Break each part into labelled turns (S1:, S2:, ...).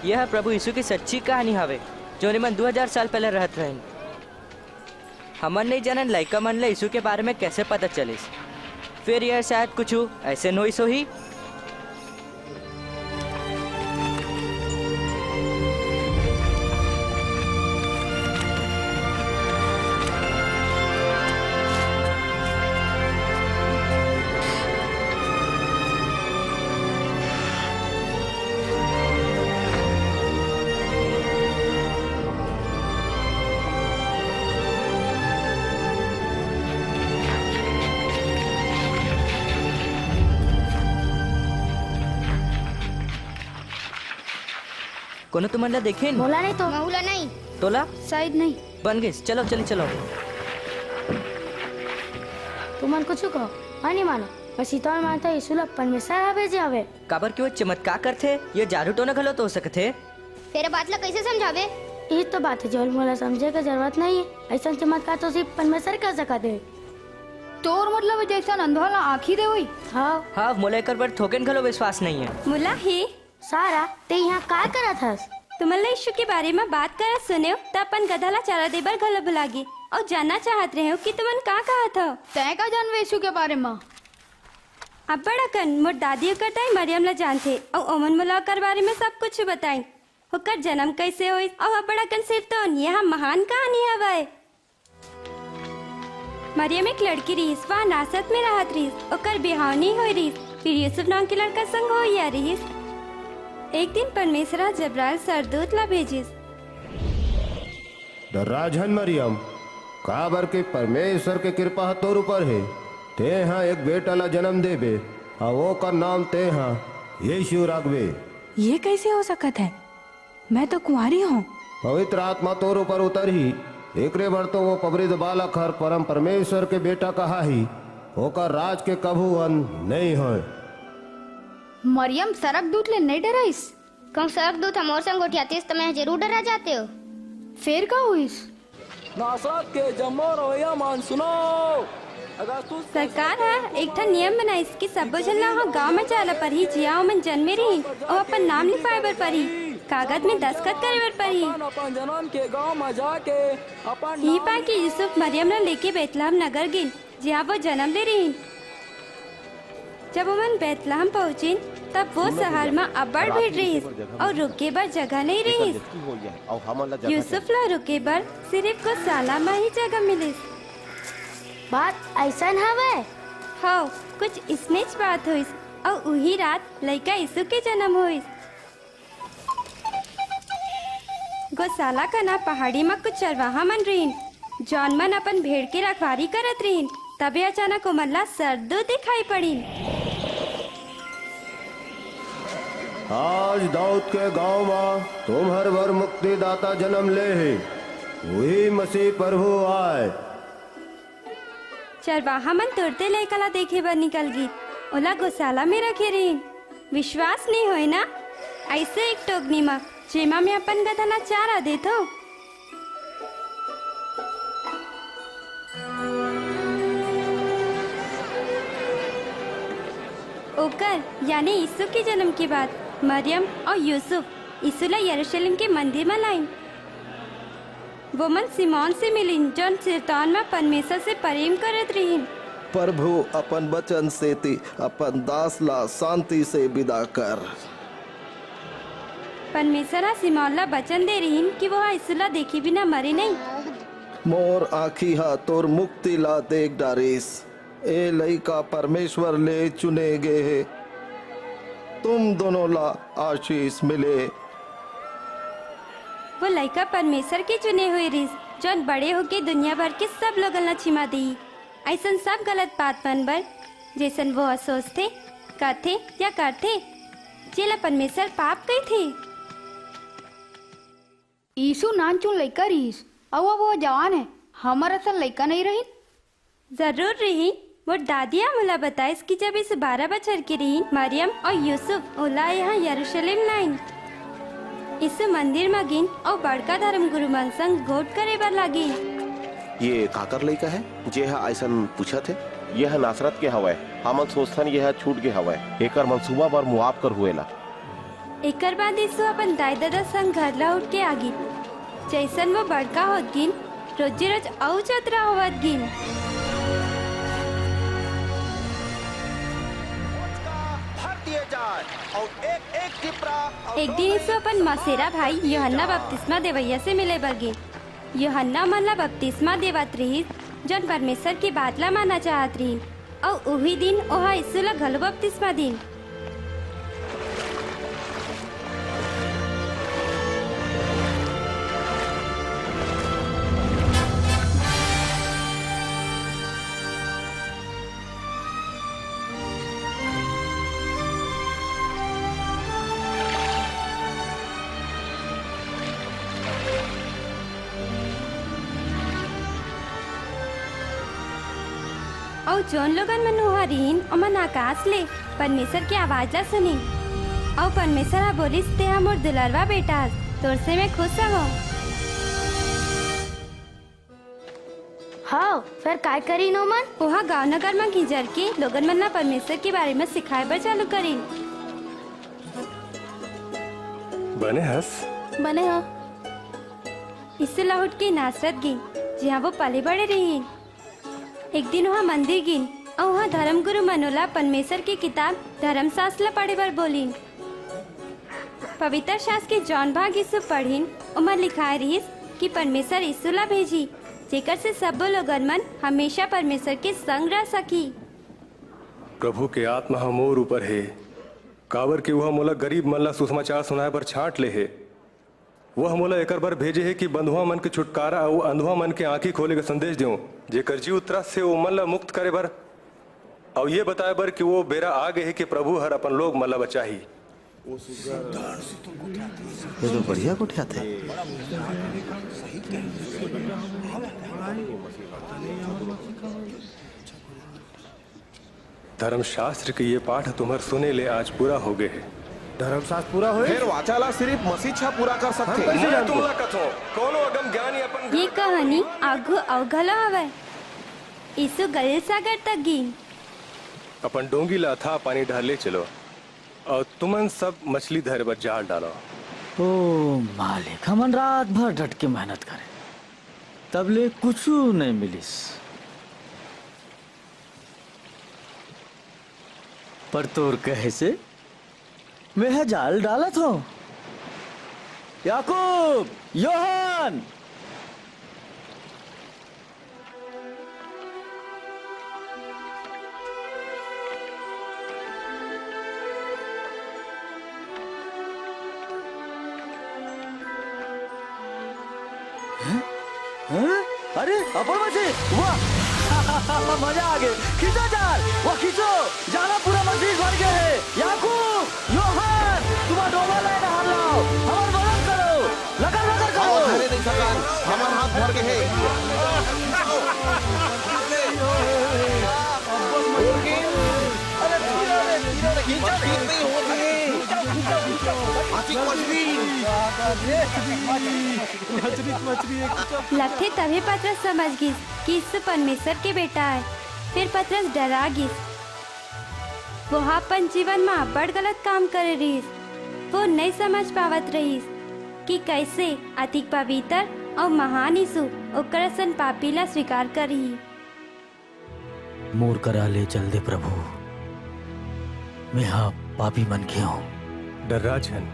S1: यह प्रभु यीशु की सच्ची कहानी हवे जो निमन 2000 साल पहले रहत रहन। हमन नहीं जानन लइका मन ले यीशु के बारे में कैसे पता चलिस। फिर यह शायद कुछ ऐसे नोई सो ही। कोनो तुम्हारा देखे
S2: बोला नहीं तो
S3: महुला नहीं
S1: तोला
S2: शायद नहीं
S1: बन गई। चलो चलो चलो।
S2: तुमन कुछ कहो नहीं मानो बस इतना मानता यीशु ला परमेश्वर आ भेजे हवे।
S1: काबर क्यों चमत्कार करथे ये जादू तो न गलो तो हो सकथे।
S3: तेरे बात ला कैसे समझावे?
S2: ये तो बात है जो मोला समझे का जरूरत नहीं है। ऐसा चमत्कार तो सिर्फ परमेश्वर कर सकत है।
S4: तोर मतलब जैसा अंधा ला आँखी दे हुई।
S2: हाँ
S1: हाँ मोला एक बार थोकेन गलो विश्वास नहीं है।
S5: मुला ही
S2: सारा ते यहाँ का करा था?
S5: तुमला यीशु के बारे में बात कर सुने त अपन गधा चारा देबर गल बुलागी और जानना चाहत रहे हो कि तुमन का कहा था।
S4: तय का जानवे यीशु के बारे में?
S5: अब बड़ा कन मोर दादी करता मरियम ला जानते और ओमन मुला कर बारे में सब कुछ बताई। होकर जन्म कैसे हुई और बड़ा कन सिर्फ तो यह महान कहानी हवाए। मरियम एक लड़की रहीस वहाँ नासरत में रहत रहीस। ओकर बिहाव नहीं हुई रहीस। फिर यूसुफ नाम के लड़का संग हो या रहीस। एक दिन परमेश्वर जबराइल सरदूत ला भेजिस।
S6: राजन मरियम काबर के परमेश्वर के कृपा तोर ऊपर है। ते हाँ एक बेटा ला जन्म देबे और वो का नाम ते हाँ यीशु रखबे।
S7: ये कैसे हो सकत है? मैं तो कुंवारी हूँ।
S6: पवित्र आत्मा तोर ऊपर उतर ही एकरे बर तो वो पवित्र बालक हर परम परमेश्वर के बेटा कहा ही होकर राज के कभू अंत नहीं होए।
S4: मरियम सरक दूत ले नहीं डराइस?
S3: कम सड़क दूत हमोर संग उठियातीस तो मैं जरूर डरा जाते हो।
S4: फिर का हुईस?
S8: नासरत के जम्मो रोया मान सुनो।
S5: सरकार है एक ठा नियम बनाइस कि सब जन ला गाँव में चाला पर ही जिया मन जन्मे रही और अपन नाम लिखाए बर परी कागज में दस्तखत करे बर परी।
S8: अपन जनन के गांव में जाके अपन
S5: ही पा कि यूसुफ मरियम ला लेके बैतलहम नगर गिन जहाँ वो जन्म ले रही। जब उमन बैतलहम पहुँची तब वो शहर में अब्बड़ भीड़ रही और रुके बर जगह नहीं रही। यूसुफ ला रुके बर सिर्फ को साला में ही जगह मिली।
S2: बात ऐसा हवे।
S5: हो कुछ इसमें बात हुई और उही रात लड़का यीशु के जन्म हुई। गौशाला का ना पहाड़ी में कुछ चरवाहा मन रही जौन मन अपन भेड़ की रखवारी करत रही। तभी अचानक उमरला सरदूत दिखाई पड़ी।
S6: आज दाऊद के गांव में तुम्हार वर मुक्तिदाता जन्म ले है वही मसीह प्रभु आए।
S5: चरवाहा मन तुरते लेकला देखे बर निकल गई। ओला गौशाला में रखे रही। विश्वास नहीं होए ना ऐसे एक टोकनी में जेमा में अपन गधा ला चारा देतो। ओकर यानी यीशु के जन्म के बाद मरियम और यूसुफ यीशु ला यरूशलेम के मंदिर में लाइन। वो मन सिमोन से मिली जौन सिरतौन में परमेश्वर से प्रेम करत रही।
S9: प्रभु अपन वचन से ती अपन दास ला शांति से विदा कर।
S5: परमेश्वर सिमोन ला वचन दे रही कि वो यीशु ला देखी बिना मरे नहीं।
S9: मोर आँखी हा तोर मुक्ति ला देख डारिस। ए लइका परमेश्वर ले चुने गए है। तुम दोनों ला आशीष मिले।
S5: वो लड़का परमेश्वर के चुने हुए रिस जौन बड़े होके दुनिया भर के सब लोगन ला छिमा दी। ऐसन सब गलत बात मन बर जैसन वो सोचते कहते या करते जेला परमेश्वर पाप कही थे।
S4: यीशु नान चुन लइका रहीस और वो जवान है। हमारा असल लइका नहीं रही।
S5: जरूर रही। वो दादिया मुला बताइस कि जब इस 12 बछर की रही मरियम और यूसुफ ओला यहाँ यरूशलेम लाइन इस मंदिर में गिन और बड़का धर्म गुरु मन संग घोट करे बर लागी।
S10: ये काकर लइका है जे हा ऐसन पूछा थे। यह नासरत के हवाए हमन सोचथन यह छूट के हवाए एकर मंसूबा बर मुआफ कर हुएला।
S5: एकर बाद यीशु अपन दाई दादा संग घर ला उठ के आगी। जैसन वो बड़का होत गिन रोजे रोज औ चतरा होवत गिन। एक दिन यीशु अपन मसेरा भाई यूहन्ना बपतिस्मा देवैया से मिले बर गिन। यूहन्ना मन ला बपतिस्मा देवत रही जौन परमेश्वर की बात ला माना चाहत रही और उही दिन ओहा यीशु ला घलो बपतिस्मा दिन। और जौन लोगन मन उहा रहीन ओमन आकाश ले परमेश्वर की आवाज ला सुनी और परमेश्वर हा बोलिस तेहा मोर दुलरवा बेटा तोर से मैं खुश हूँ।
S2: हाँ फिर काय करी नो मन?
S5: वहाँ गाँव नगर में घिंजर के लोगन मन ला परमेश्वर के बारे में सिखाए बर चालू करी।
S11: बने हस
S2: बने हो
S5: इससे लौट के नासरत गिन जहाँ वो पले बड़े रही। एक दिन वहाँ मंदिर गिन और वहाँ धर्म गुरु मनोला परमेश्वर की किताब धर्म शास्त्र ला पढ़े बर बोलिन। पवित्र शास्त्र के जौन भाग यीशु पढ़िन उमर लिखाए रहीस कि परमेश्वर यीशु ला भेजी जेकर से सब लोगन मन हमेशा परमेश्वर के संग रह सकी।
S11: प्रभु के आत्मा हमोर ऊपर है काबर के वह मोला गरीब मन ला सुसमाचार सुनाए पर छांट ले है। वह मोला एकर बर भेजे है कि बंधुआ मन के छुटकारा और अंधुआ मन के आंखी खोले का संदेश दूं जेकर जीव त्रस्त से वो मन ला मुक्त करे बर और ये बताए बर कि वो बेरा आ गए है कि प्रभु हर अपन लोग मन ला बचाही।
S9: ये तो बढ़िया कुटिया थे।
S11: धर्मशास्त्र के ये पाठ तुम्हार सुने ले आज पूरा हो गए है।
S6: धर्मशास्त्र पूरा हुए
S10: फिर वाचाला सिर्फ मसीह छा पूरा कर सकते।
S11: मैं तुमला कथो कोनो अगम ज्ञानी अपन
S5: ये कहानी आगू अवघला हवे। यीशु गलील सागर तक गिन
S11: अपन डोंगी ला था पानी ढाले चलो और तुमन सब मछली धरे पर जाल डालो।
S12: ओ मालिक हमन रात भर डट के मेहनत करे तब ले कुछ नहीं मिलिस पर तोर कहे से मैं जाल डाला था। याकूब योहान अरे अपन मछली वाह मजा आ गया। खींचो जाल वाह खींचो जाला पूरा मछली भर गया है। याकूब योहान तुम्हारा डोबा लाए ना हाल लाओ हमार मदद करो लगा करो।
S10: धरे नहीं सकान हमार हाथ भर के है।
S5: लथे तभी पतरस समझ गिस कि यीशु परमेश्वर के बेटा है। फिर पतरस डरा गिस। वो अपन जीवन में बड़ गलत काम करे रहीस। वो नहीं समझ पावत रहीस कि कैसे अति पवित्र और महान यीशु ओकर सन पापी ला स्वीकार करी।
S12: मोर करा ले चल दे प्रभु मैं हाँ पापी मन के हूँ।
S11: डर्राजन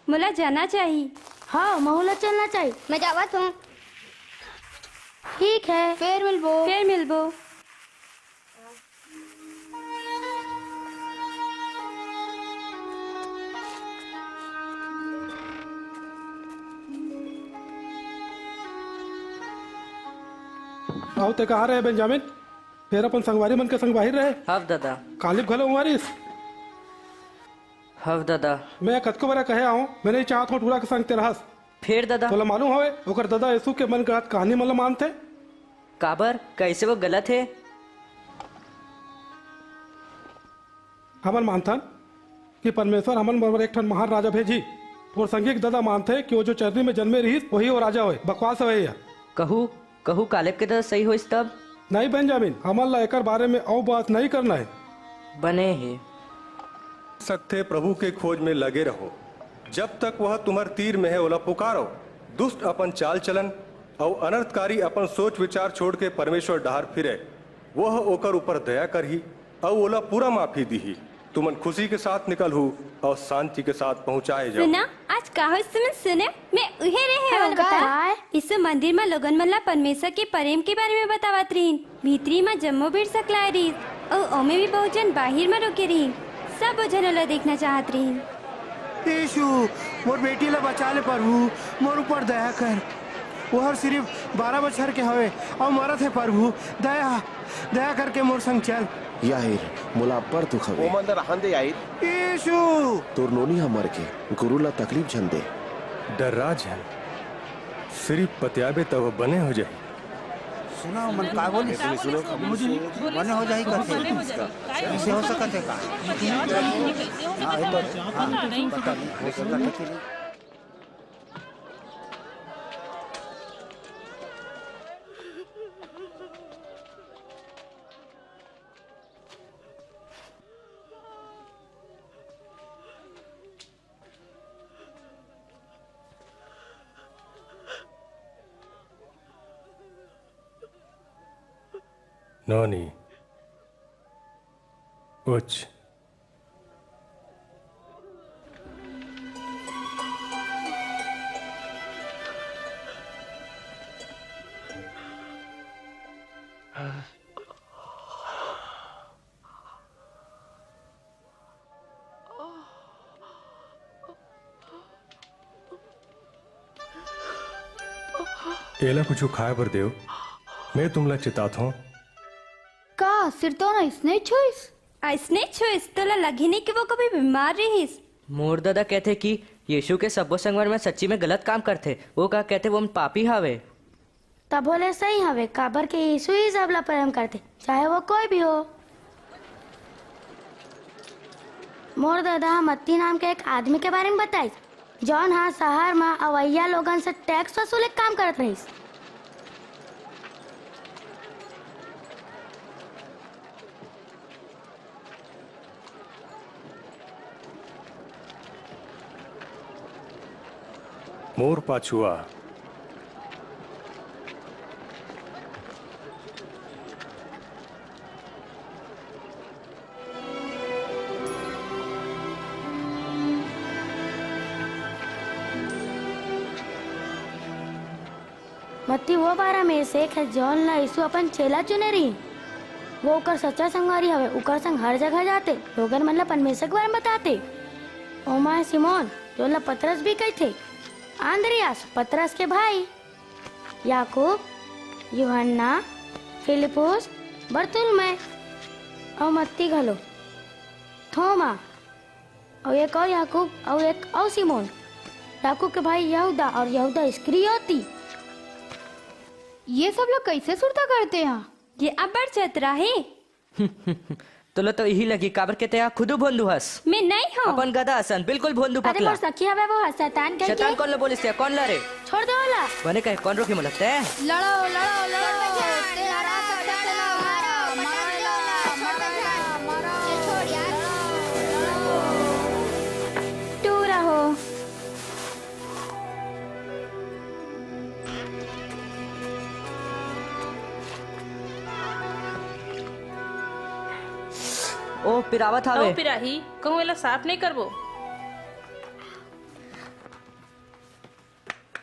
S5: मुला जाना चाहिए।
S2: हाँ महुला चलना चाहिए।
S3: मैं जावत हूँ।
S2: ठीक है
S3: फिर मिलबो।
S5: फिर मिलबो।
S13: आओ ते कहाँ रहे बेंजामिन? फिर अपन संगवारी मन के संग बाहिर रहे।
S1: हव दादा
S13: कालिब घलो मारिस।
S1: हव दादा
S13: मैं कतको बरा कहे आऊँ मैंने चाहत हूँ टूरा के संग तेरहस।
S1: फिर दादा
S13: तोला मालूम हवे ओकर दादा यीशु के मन गलत कहानी मन ला मानते।
S1: काबर कैसे वो गलत है?
S13: हमन मानथन कि परमेश्वर हमन बराबर एक ठन महान राजा भेजी और संगीक दादा मानते कि वो जो चरनी में जन्मे रही वही वो राजा होए। बकवास है यार।
S1: कहू कालेब के दादा सही हो तब
S13: नहीं बेंजामिन हमन ला एकर बारे में और बात नहीं करना है।
S1: बने ही
S11: सकते प्रभु के खोज में लगे रहो, जब तक वह तुम्हार तीर में है ओला पुकारो। दुष्ट अपन चाल चलन और अनर्थकारी अपन सोच विचार छोड़ के परमेश्वर डहार फिरे, वह ओकर ऊपर दया करही और ओला पूरा माफी दीही। तुमन खुशी के साथ निकल हु और शांति के साथ पहुँचाए जाओ।
S5: सुना आज कहा तुमने सुने मैं उहे रहे होगा इस मंदिर में लोगन मल्ला परमेश्वर के प्रेम के बारे में बतावत रहीन। भीतरी में जम्मो भीड़ सकला रही और ओमे भी बहुत जन बाहर में रोके रही, सब जन ला देखना चाहत रही।
S14: यीशु मोर बेटी ला बचा ले प्रभु, मोर ऊपर दया कर। वो हर सिर्फ 12 बछर के हवे और मरत है प्रभु, दया दया करके मोर संग चल।
S10: याहिर मुला पर तू खवे ओ मंदर हंदे याहिर
S14: यीशु
S10: तोर नोनी हमर के गुरु ला तकलीफ झंदे
S11: डर्राज है सिर्फ पतियाबे तब बने हो जाए।
S14: सुना मन का बोली सुनो मुझे बने हो जाए कैसे कैसे हो सकत है का
S11: नौनी उच्च एला कुछ खाए पर देव, मैं तुमला चितात हूँ।
S4: का सिर तो ना इसने छुईस
S5: तो लगी नहीं कि वो कभी बीमार रहीस।
S1: मोर दादा कहते कि यीशु के सब्बो संगवर में सच्ची में गलत काम करते, वो का कहते वो पापी हवे।
S2: तब बोले सही हवे, काबर के यीशु ही सबला प्रेम करते, चाहे वो कोई भी हो। मोर दादा मत्ती नाम के एक आदमी के बारे में बताई, जौन हाँ शहर में अवैया लोगन से टैक्स वसूले काम करत रहीस।
S11: मोर पाछुआ
S2: मत्ती वो 12 में से एक है जौन ला यीशु अपन चेला चुने रही। वो ओकर सच्चा संगवारी हवे, ओकर संग हर जगह जाते, लोगन मन ला परमेश्वर के बारे में बताते। ओमा है सिमोन जो ला पतरस भी कहते, आंद्रियास पतरस के भाई, याकूब, यूहन्ना, फिलिपुस, बरतुल्मै और मत्ती घलो, थोमा और एक और याकूब और एक और सिमोन, याकूब के भाई यहूदा और यहूदा इस्करियोती।
S4: ये सब लोग कैसे सुरता करते हैं?
S5: ये अबर चतरा है।
S1: तो लो तो यही लगी काबर के तया खुद भोंदू हस।
S5: मैं नहीं हूँ।
S1: अपन गधा हसन बिल्कुल भोंदू
S2: अरे
S1: पकला।
S2: मोर सखी हवे वो शैतान कह के।
S1: शैतान कौन ला बोलिस ते कौन ला रे?
S2: छोड़ दे वाला।
S1: बने कहे कौन रोकी मुलकते है?
S4: लड़ो लड़ो लड़ो तेरा
S2: तू रहो।
S1: ओ पिरावत हावे।
S15: ओ पिराही कहूँ एला साफ नहीं करबो।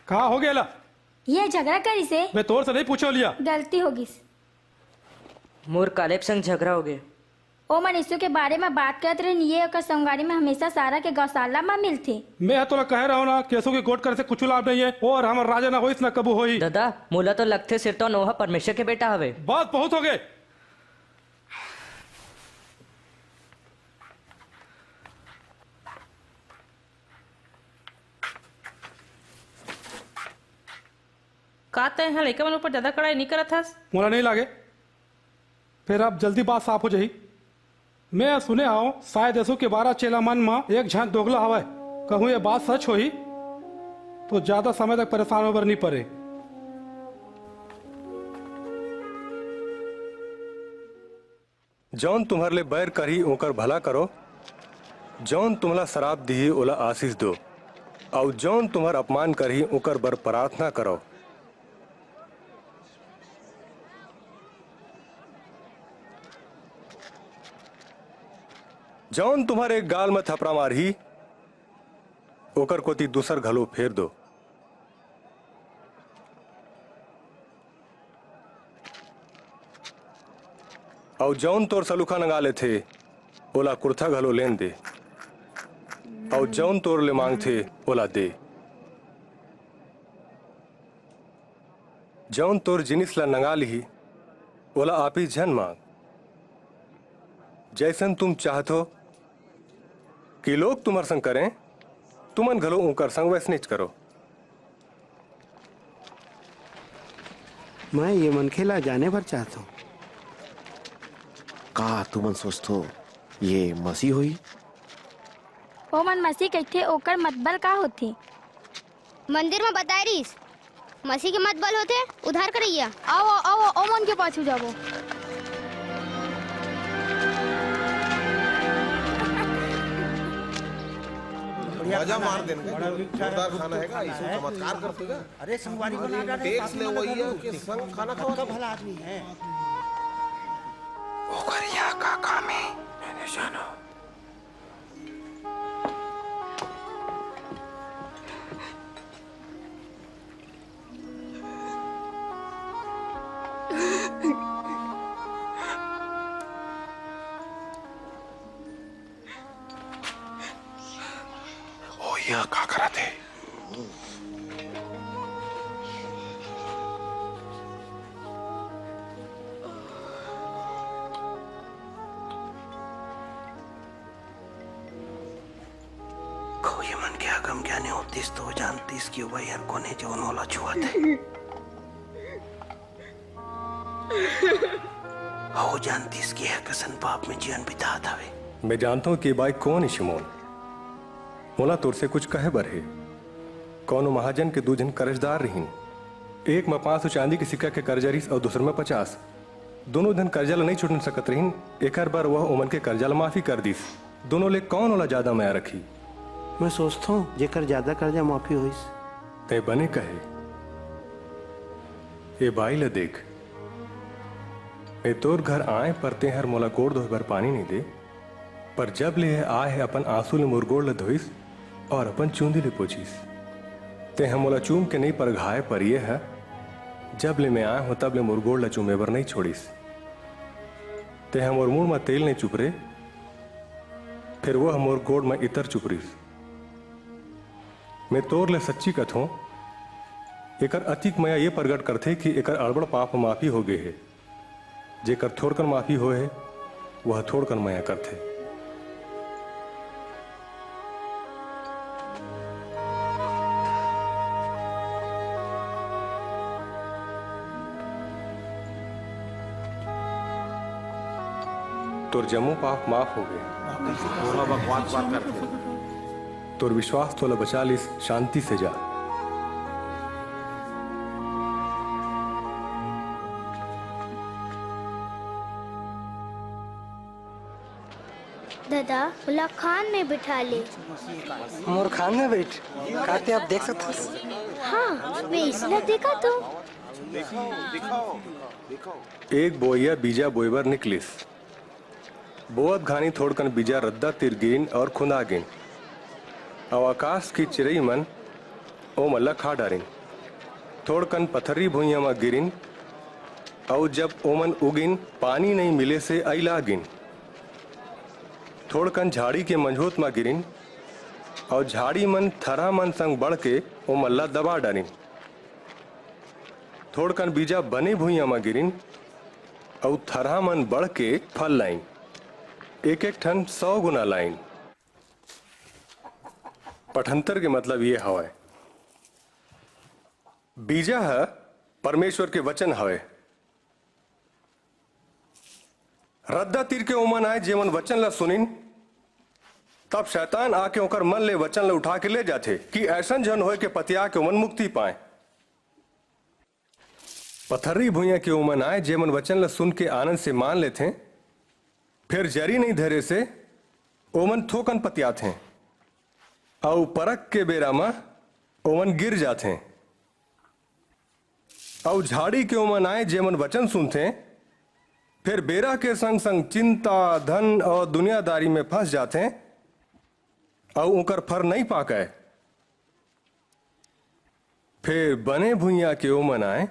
S13: कहा हो गया ला?
S2: ये झगड़ा करी से
S13: मैं तोर से नहीं पूछो लिया।
S2: गलती होगी।
S1: मोर कालेब संग झगड़ा हो गए।
S2: ओ मन यीशु के बारे में बात करते रहे, ये ओकर संगवारी में हमेशा सारा के गौशाला में मिलते।
S13: मैं तो कह रहा हूँ ना केसु के गोट कर से कुछ लाभ नहीं है और हमारा राजा ना होइस ना कबू होई।
S1: दादा मोला तो लगते सिर तो नोहा परमेश्वर के बेटा हवे।
S13: बात बहुत हो गए।
S15: का तय यहाँ लड़का मन ऊपर ज्यादा कड़ाई नहीं करत हस?
S13: मोला नहीं लागे, फिर अब जल्दी बात साफ हो जाही। मैं सुने आओ शायद यीशु के 12 चेला मन में एक झांक दोगला हवा। कहूँ ये बात सच होही तो ज्यादा समय तक परेशान होकर नहीं पड़े।
S11: जौन तुम्हारे ले बैर करी ओकर भला करो, जौन तुम्हला शराब दी ओला आशीष दो, और जौन तुम्हार अपमान करी ओकर बर प्रार्थना करो। जौन तुम्हारे एक गाल में थपरा मारही ओकर कोती दूसर घलो फेर दो। और जौन तोर सलूखा नंगाले थे ओला कुर्था घलो लेन दे, और जौन तोर ले मांग थे ओला दे। जौन तोर जिनिस ला नंगा ली ओला आपी झन मांग। जैसन तुम चाहतो कि लोग तुम्हार संग करें, तुमन घलो उनकर संग वैसनिच करो।
S14: मैं ये मन खेला जाने भर चाहता हूँ।
S10: का तुमन सोचतो ये मसीह हुई?
S2: ओ मन मसीह कहते ओकर मतबल का होती?
S3: मंदिर में बताए रहीस मसीह के मतबल होते उधार करैया।
S4: आओ आओ ओ मन के पाछू जाबो।
S9: मजा मार देंगे। जोरदार खाना हैगा, इसमें चमत्कार कर देगा।
S12: अरे संगवारी को ना डाले,
S9: टैक्स ले वही है कि संग खाना खाओ।
S12: का भला आदमी है।
S16: ओकर यहाँ का काम है मैंने जानो।
S10: यह का करा थे?
S16: कोई मन के अगम ज्ञानी होतीस तो जानतीस कि वह यार कोने जो नोला छुआ थे। हो जानतीस कि यह कसन पाप में जीवन बिता था वे।
S11: मैं जानता हूँ कि बाई कौन है शिमोन। मोला तोर से कुछ कहे बर है। कौनो महाजन के दूजन कर्जदार रहीन। एक में 500 चांदी के सिक्का के कर्जा रहीस और दूसर में 50। दोनों धन कर्जा ला नहीं छुटन सकत रहीन। एक बार वह उमन के कर्जा ला माफी कर दीस। दोनों ले कौन ओला ज्यादा माया रखी?
S14: मैं सोचता हूँ जेकर ज्यादा कर्जा माफी होइस।
S11: ते बने कहे ए बाई ला देख, ए तोर घर आए पर ते हर मोला गोड़ धोए बर पानी नहीं दे, पर जब ले आए है अपन आंसू ले मुरगोड़ ले धोइस और अपन चूंदी ले पोछीस। ते हम मोला चूम के नहीं पर घाय पर ये है जब ले मैं आया हूं तब ले मुरगोड़ ला चूमे बर नहीं छोड़ीस। ते हम और मुंह में तेल नहीं चुपरे, फिर वह मोर गोड़ में इतर चुपरीस। मैं तोर ले सच्ची कथों एकर अतिक मया ये प्रगट करते कि एकर अड़बड़ पाप माफी हो गए है। जेकर थोड़कन माफी हो है वह थोड़कन मया करते। तोर जम्मू पाप माफ हो गए।
S9: बकवास बात करते।
S11: तोर विश्वास तोला बचा लिस, शांति से जा।
S2: दादा बोला खान में बिठा ले।
S12: मोर खान में बैठ खाते आप देख सकते हो।
S2: हाँ मैं इसलिए देखा तो।
S11: एक बोया बीजा बोईबर निकलिस। बोअत घानी थोड़कन बीजा रद्दा तिर गिन और खुंदा गिन। और आकाश की चिड़ई मन ओ मल्ला खा डारिन। थोड़कन पथरी भुइया में गिरिन और जब ओमन उगिन पानी नहीं मिले से अइला गिन। थोड़कन झाड़ी के मंझोत में गिरिन और झाड़ी मन थरा मन संग बढ़ के ओ मल्ला दबा डारिन। थोड़कन बीजा बने भुइया में गिरिन और थरा मन बढ़ के फल लाइन। एक एक ठन 100 गुना लाइन। पठंतर के मतलब ये हवे बीजा है परमेश्वर के वचन हवे। रद्दा तीर के ओमन आए जेमन वचन ला सुनिन, तब शैतान आके ओकर मन ले वचन ला उठा के ले जाते कि ऐसा जन होए के पतिया के ओमन मुक्ति पाए। पथरी भुइया के ओमन आए जेमन वचन ला सुन के आनंद से मान लेते, फिर जरी नहीं धरे से ओमन थोकन पतियात हैं और परक के बेरा में ओमन गिर जाते हैं और झाड़ी के ओमन आए जेमन वचन सुनते हैं फिर बेरा के संग संग चिंता धन और दुनियादारी में फंस जाते हैं और उनकर फर नहीं पाका है। फिर बने भुइया के ओमन आए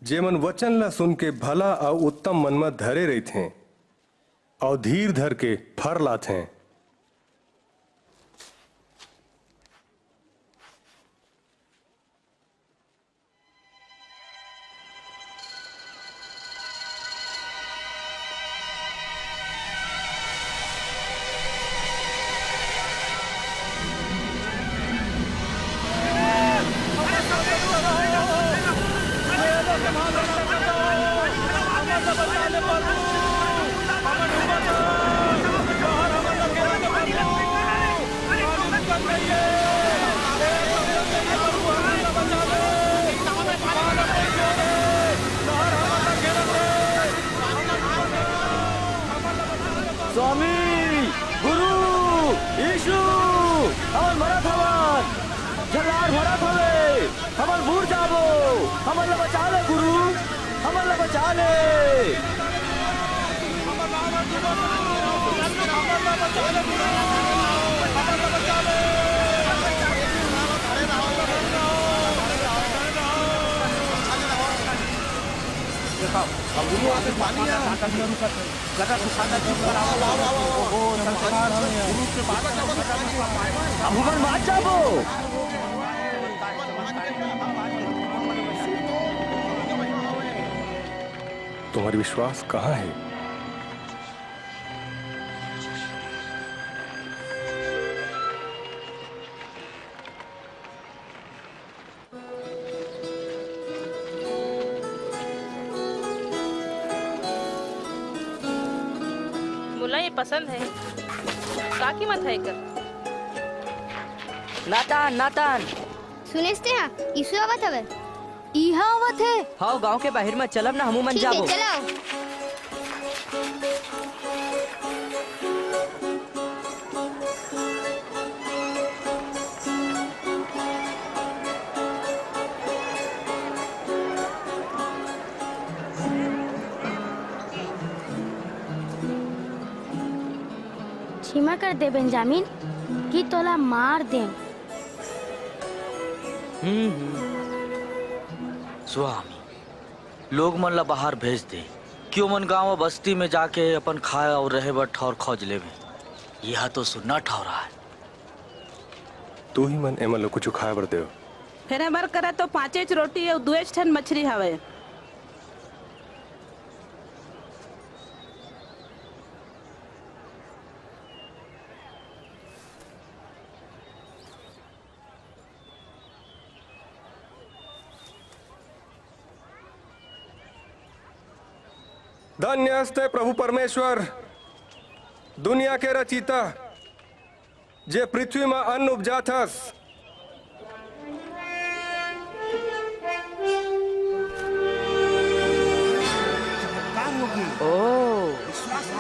S11: जेमन वचन ला सुन के भला और उत्तम मन में धरे रहते हैं और धीर धर के फर लाते हैं।
S12: स्वामी गुरु यीशु हमन मरत हवन जलार भरत हवे हमन बूढ़ जाबो हमन ला बचा ले गुरु हमन ला बचा ले हमन मार जाबो
S11: तुम्हारी विश्वास कहाँ है?
S15: मुला ये पसंद है का कीमत है कर
S1: नातान नातान
S3: सुनेस्ते हाँ यीशु आवत हवे
S2: इहा आवत है।
S1: हाँ गांव के बाहर में चलब ना हमू मन
S3: ठीक है
S1: जाबो।
S3: चलाओ
S2: क्षमा कर दे बेंजामिन कि तोला मार दे।
S12: स्वामी लोग मन ला बाहर भेज दे क्यों मन गांव बस्ती में जाके अपन खाए और रहे बर ठौर खोज लेवे यह तो सुनना ठौरा है।
S11: तू ही मन एमन लो कुछ खाए बर देव।
S15: फिर हमार करा तो 5 रोटी और 2 ठन मछली हवे।
S11: धन्यस्ते प्रभु परमेश्वर दुनिया के रचिता जे पृथ्वी में अन्न उपजाथस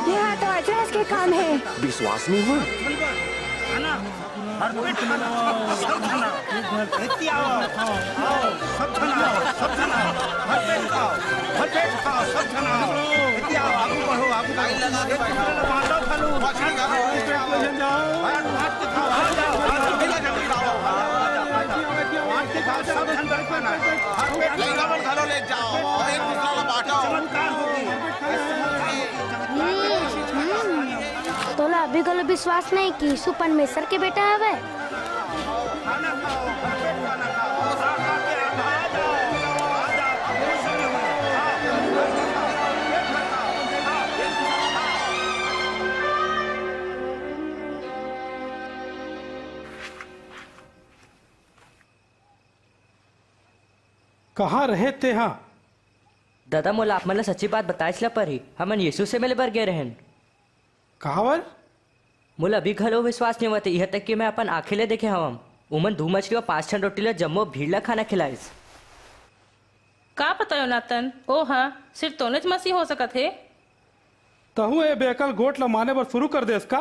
S7: यहाँ तो अजरस के काम है।
S10: विश्वास नहीं हुआ
S2: तोला अभी गलो विश्वास नहीं कि यीशु परमेश्वर के बेटा हवे।
S13: कहाँ रहे थे? हाँ
S1: दादा मोला आप मला सच्ची बात बताइसला पर ही हमन यीशु से मिले बर गए रहन।
S13: कहावर
S1: मोला अभी घलो विश्वास नहीं होते यह तक कि मैं अपन आँखें ले देखे हम उमन 2 मछली और 5 ठन रोटी ले जम्मो भीड़ ला खाना खिलाइस।
S15: का पता योनातन ओ हाँ सिर्फ तोने ज मसीह हो सकत है।
S13: तहु ए बेकल गोट ला माने बर शुरू कर देस का?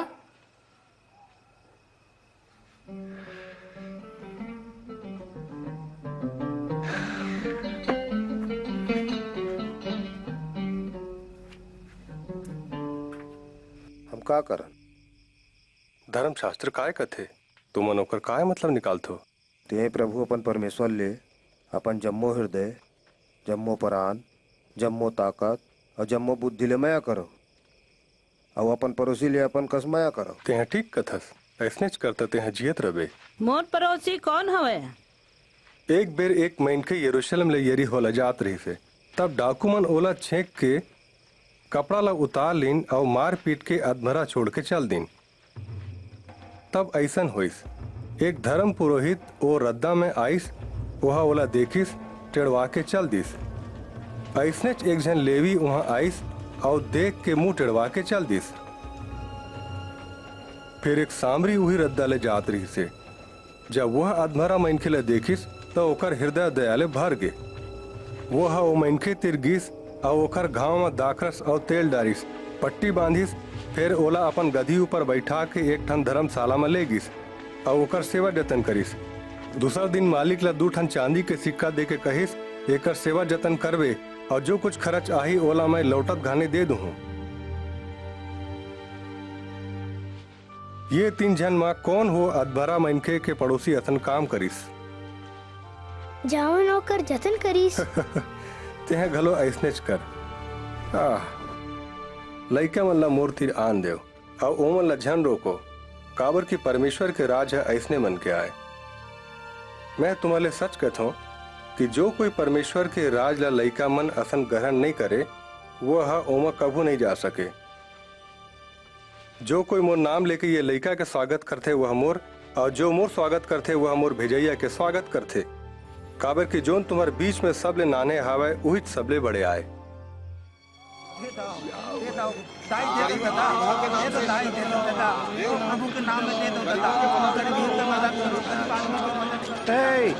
S6: हम का करन?
S11: धर्मशास्त्र काय कथे तुम मनोकर काय मतलब निकालथो?
S6: ते प्रभु अपन परमेश्वर ले अपन जम्मो हृदय, जम्मो प्राण, जम्मो ताकत और जम्मो बुद्धि ले मया करो और अपन पड़ोसी ले अपन कस मया करो।
S11: ते ठीक कथस, ऐसने करता ते जियत रबे।
S15: मोर पड़ोसी कौन हवे?
S11: एक बेर एक महीन के यरूशलेम ले यरी होला जात रही से, तब डाकू मन ओला छेक के कपड़ा ला उतार लीन और मार पीट के अधमरा छोड़ के चल दीन। तब ऐसन होइस, एक धर्म पुरोहित ओ रद्दा में आइस, वहा ओला देखिस, टेढ़वा के चल दिस। ऐसने एक जन लेवी वहां आइस और देख के मुंह टेढ़वा के चल दिस। फिर एक सामरी वही रद्दा ले जात रही से, जब वह अधमरा मनखे ले देखिस तो ओकर हृदय दयाले भर गे। वह ओ मनखे तिर गिस और ओकर घाव में दाखरस और तेल डारिस, पट्टी बांधिस, फिर ओला अपन गधी ऊपर बैठा के एक ठन धर्मशाला में ले गिस और ओकर सेवा जतन करिस। दूसरा दिन मालिक ला 2 ठन चांदी के सिक्का दे के कहिस, एकर सेवा जतन करवे और जो कुछ खर्च आही ओला मैं लौटत घाने दे दूँ। ये 3 जन माँ कौन हो अधभरा मनखे के पड़ोसी असन काम करिस?
S3: जाओ नौकर जतन करिस।
S11: तेह घलो ऐसनेच कर। लइका मन ला मोर तीर आन देव और ओमन ला झन रोको, काबर की परमेश्वर के राज है ऐसने मन के आए। मैं तुम्हारे सच कहता हूँ कि जो कोई परमेश्वर के राज ला लइका मन असन ग्रहण नहीं करे, वह ओमा कभू नहीं जा सके। जो कोई मोर नाम लेके ये लइका के स्वागत करते वह मोर, और जो मोर स्वागत करते वह मोर भेजैया के स्वागत करते। काबर की जोन तुम्हारे बीच में सबले नाने हावे वही सबले बड़े आए।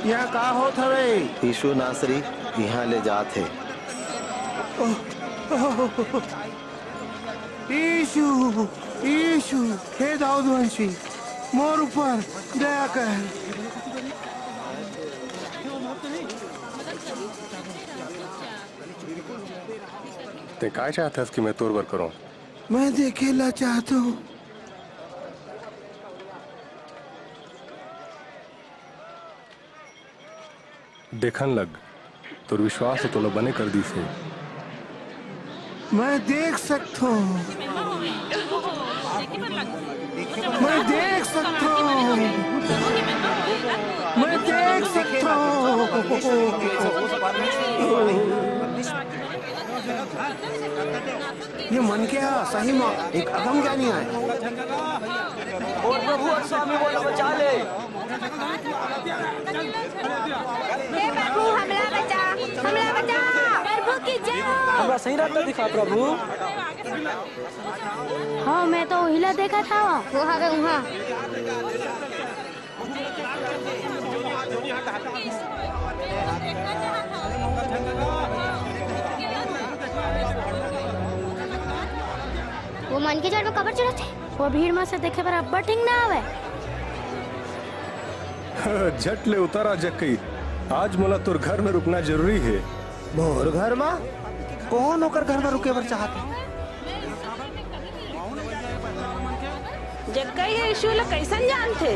S9: यहाँ का होत हवे? यीशु नासरी यहाँ ले जात है।
S14: यीशु, यीशु, हे दाऊद वंशी, मोर ऊपर दया कर।
S11: ते काय चाहता है कि मैं तोर बर करूं?
S14: मैं देखेला चाहता हूँ।
S11: देखन लग, तोर विश्वास तो लो बने कर दी से।
S14: मैं देख सकता हूँ, मैं देख सकता हूँ, मैं देख सकता हूँ। ये मन क्या सही में एक अगम ज्ञानी है।
S12: और प्रभु और स्वामी बोला बचा ले।
S3: हे प्रभु हमला बचा, हमला बचा, प्रभु की जय हो।
S12: हमरा सही रास्ता दिखा प्रभु।
S2: हाँ मैं तो हिला देखा था
S3: वो हवे वहाँ। वो मन के जड़ में कबर चढ़ा थे।
S2: वो भीड़ में से देखे पर अब्बा ठीक ना आवे।
S11: झट ले उतारा जक्कई, आज मोला तोर घर में रुकना जरूरी है।
S14: मोर घर में? कौन होकर घर में रुके बर चाहते?
S15: जक्कई है यीशु ला कैसन जानथे?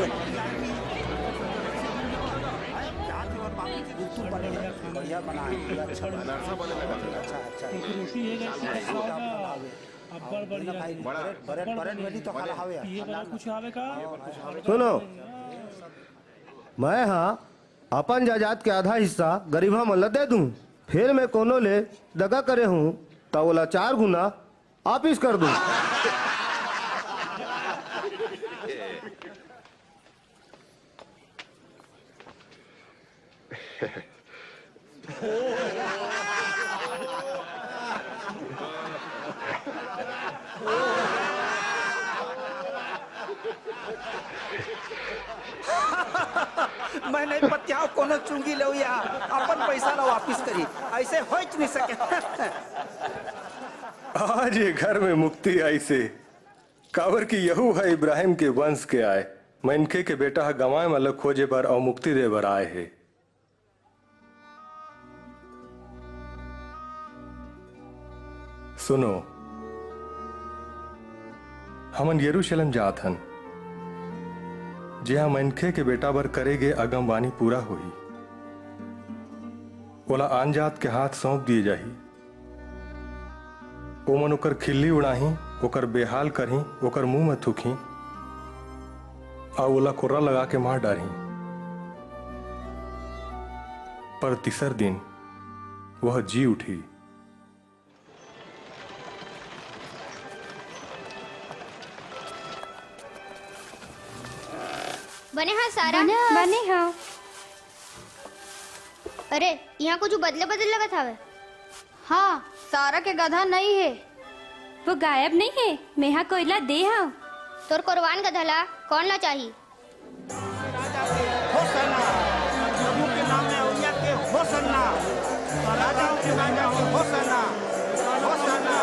S6: सुनो, मैं हाँ अपन जायदाद के आधा हिस्सा गरीबा मन ला दे दूं, फिर मैं कोनो ले दगा करे हूँ तो ओला 4 गुना वापिस कर दूं।
S12: मैं नहीं पत्या कोनो चुंगी ले अपन पैसा ला वापिस करी, ऐसे हो नहीं सके।
S11: आज ये घर में मुक्ति आई से काबर की यहू है इब्राहिम के वंश के आए मनखे के बेटा गंवाए मतलब खोजे बर और मुक्ति दे बर आए है। सुनो, हमन यरूशलेम जात हन, जिहा मनखे के बेटा बर करेगे अगम वाणी पूरा हुई, ओला आन जात के हाथ सौंप दिए जाही। ओमन ओकर खिल्ली उड़ाही, ओकर बेहाल करही, ओकर मुंह में थूकी और ओला कोर्रा लगा के मार डारही। पर तीसर दिन वह जी उठी।
S3: बने हाँ सारा
S5: बने हाँ।
S3: अरे यहाँ कुछ बदले बदल लगत हवे।
S4: हाँ, सारा के गधा नहीं है।
S5: वो गायब नहीं है, मैं यहाँ कोयला दे हाँ।
S3: तोर कुर्बान गधा ला कौन ला चाहिए?
S14: होसन्ना, प्रभु के नाम में उलिया के होसन्ना, राजाओं के राजा हो होसन्ना, होसन्ना,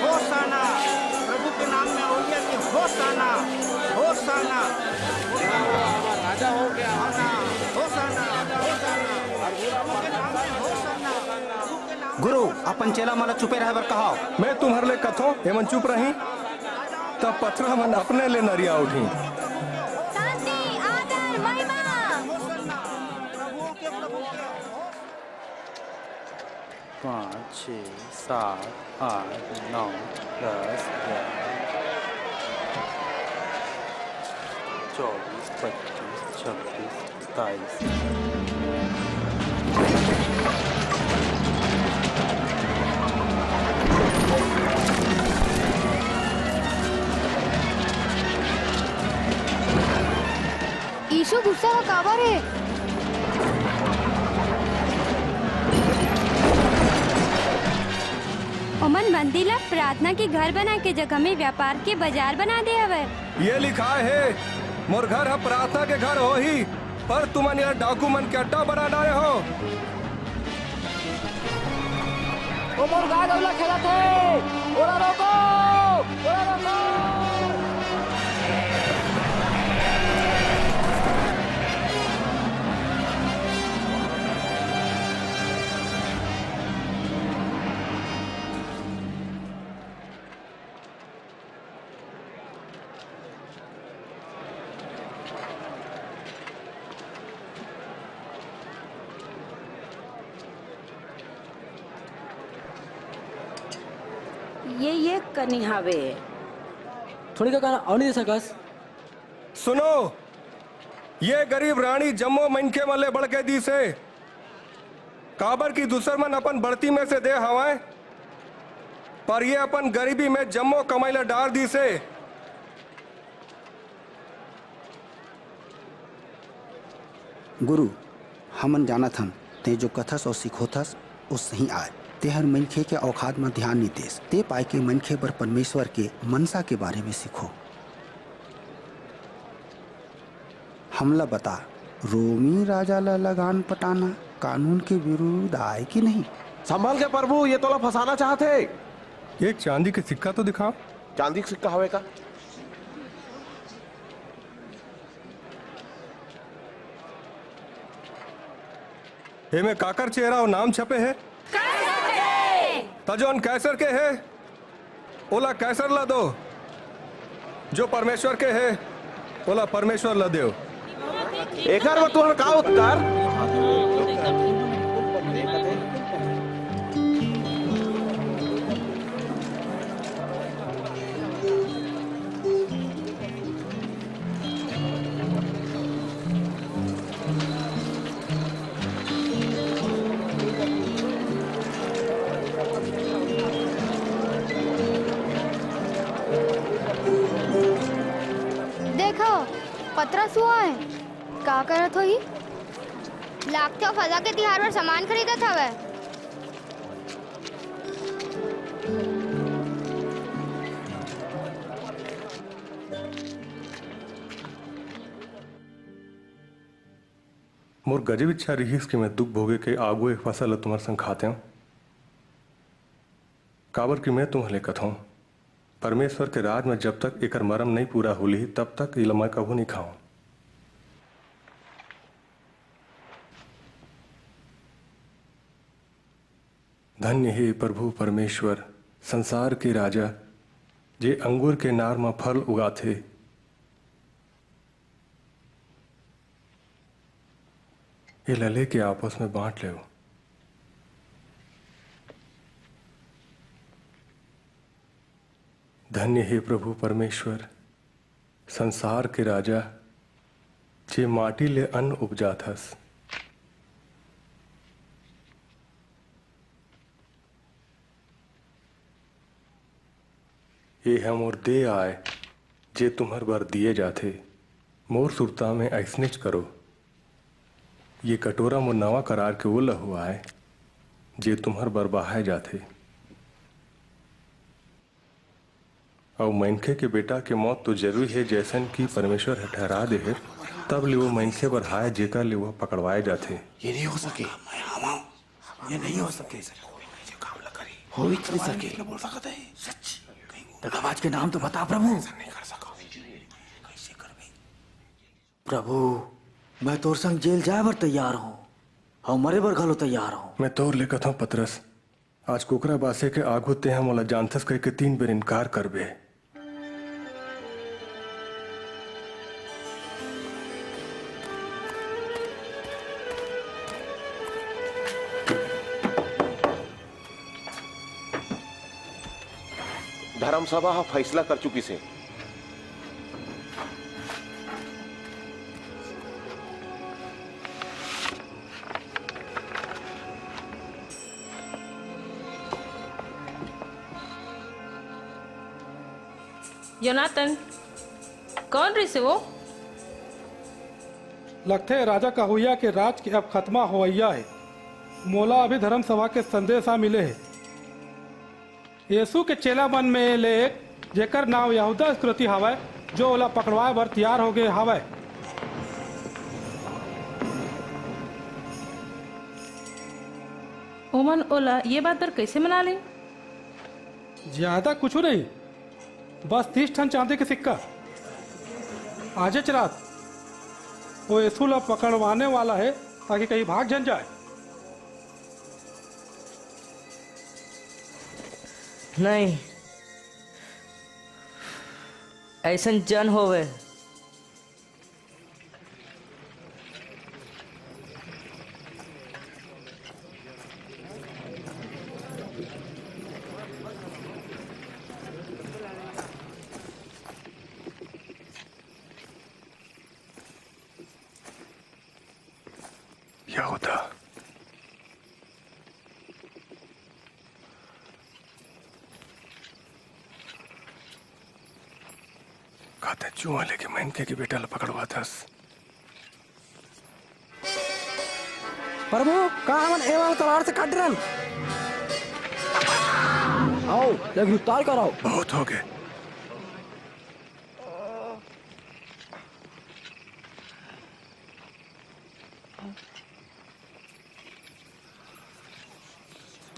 S14: होसन्ना, प्रभु के नाम में उलिया के होसन्ना, होसन्ना, राजा हो गया, होसन्ना, होसन्ना, प्रभु के नाम में होसन्ना।
S16: गुरु अपन चेला माला चुपे रहे बर कहा।
S11: मैं तुम्हारे ले कथो एमन चुप रही तब पथरा मन अपने ले नरिया उठी।
S3: शांति, आदर, महिमा।
S12: 5, 6, 7, 8, 9, 10, 11, 24, 25, 26, 27।
S4: यीशु गुस्सा का काबर है।
S5: ओमन मंदिर ला प्रार्थना के घर बना के जगह में व्यापार के बाजार बना दे हवे।
S11: ये लिखा है मोर घर है प्रार्थना के घर हो ही, पर तुमन यार डाकू मन के अड्डा बना डाले हो।
S8: वो मुर्गा गवला खेला थे, ओरा रोको, ओरा रोको। ये कनी हावे थोड़ी का गाना और नहीं दे सकस।
S11: सुनो, ये गरीब रानी जम्मो मनखे मले बढ़ के दी से काबर की दूसर मन अपन बढ़ती में से दे हवाए, पर ये अपन गरीबी में जम्मो कमाई डार दी से।
S16: गुरु हमन जानत हम ते जो कथस और सिखोथस उस सही आए। ते हर मनखे के औकात में ध्यान नहीं देस। ते पाए के मनखे पर परमेश्वर के मनसा के बारे में सीखो। हमला बता, रोमी राजा ला लगान पटाना कानून के विरुद्ध आए कि नहीं?
S10: संभाल के प्रभु, ये तोला फंसाना चाहते।
S11: एक चांदी के सिक्का तो दिखाओ।
S10: चांदी का सिक्का हवे का?
S11: हे में काकर चेहरा और नाम छपे है। तजोन कैसर के है, ओला कैसर ला दो। जो परमेश्वर के है, ओला परमेश्वर ला दो।
S10: एक बार तुहर का उत्तर?
S4: देखो पतरस हुआ है, का करत होई?
S3: लागते फजा के तिहार पर सामान खरीदत हवे।
S11: मोर गजब इच्छा रही कि मैं दुख भोगे के आगू एक फसल तुम्हारे संग खाते हूँ। काबर की मैं तुम्हें लेकत हूँ परमेश्वर के राज में जब तक एकर मरम नहीं पूरा होली तब तक इल मैं कभू नहीं खाऊं। धन्य हे प्रभु परमेश्वर संसार के राजा जे अंगूर के नार में फल उगाथे। ये लले के आपस में बांट ले। धन्य हे प्रभु परमेश्वर संसार के राजा जे माटी ले अन्न उपजाथस। ये हम और दे आए जे तुम्हर बर दिए जाथे। मोर सुरता में ऐसनेच करो। ये कटोरा मोर नवा करार के वो लहू आए जे तुम्हर बर बहाए जाथे। और मनखे के बेटा के मौत तो जरूरी है जैसन कि परमेश्वर है ठहरा दे है तब ले वो मनखे बर हाय जेकर ले वो पकड़वाए जाथे।
S12: ये नहीं हो सके, ये नहीं हो सके, हो ही नहीं सके। दगाबाज के नाम तो बता प्रभु। प्रभु मैं तोर संग जेल जाए बर तैयार हूँ और मरे बर घलो तैयार हूँ।
S11: मैं तोर लेकत हूँ पतरस आज कुकरा बासे के आगू ते हम मोला जानथस कह के 3 बेर इनकार करबे।
S10: धर्म सभा फैसला कर चुकी से
S15: योनातन कौन रही से वो?
S13: लगते है राजा कहुया के राज के अब खत्मा होवैया है। मोला अभी धर्म सभा के संदेशा मिले है। यीशु के चेला मन में ले एक जेकर नाम यहूदा इस्करियोती हवय जो ओला पकड़वाए बर तैयार हो गए हवय।
S15: ओमन ओला ये बात पर कैसे मना ले?
S13: ज्यादा कुछ नहीं, बस 30 टन चांदी के सिक्का। आज रात वो यीशु ला पकड़वाने वाला है ताकि कहीं भाग जन जाए।
S1: नहीं ऐसन जन होवे।
S11: यहूदा खाते चुआ लेके मनके के बेटा ला पकड़वा थस।
S12: प्रभु कहा मन एवं तलवार से काट रन। आओ जब उतार कराओ।
S11: बहुत हो गए।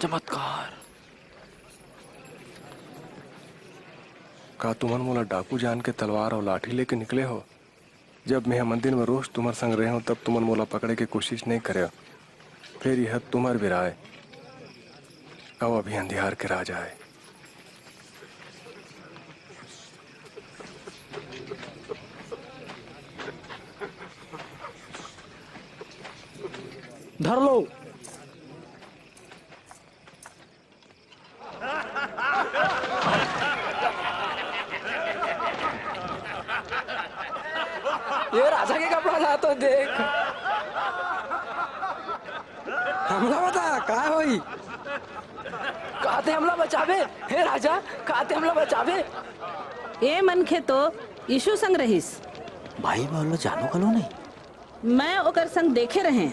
S12: चमत्कार।
S11: का तुमन मोला डाकू जान के तलवार और लाठी लेके निकले हो? जब मैं मंदिर में रोज तुम्हार संग रहे हो तब तुमन मोला पकड़े के कोशिश नहीं करे। फिर यह तुम्हार बिराए अब अभी अंधियार के राजा है।
S12: धर लो। ये राजा के कपड़ा ला तो देख। हमला बता का होई? कहते हमला बचावे हे राजा, कहते हमला बचावे।
S15: ए मनखे तो यीशु संग रहीस।
S12: भाई बोलो जानो कलो नहीं।
S15: मैं ओकर संग देखे रहे।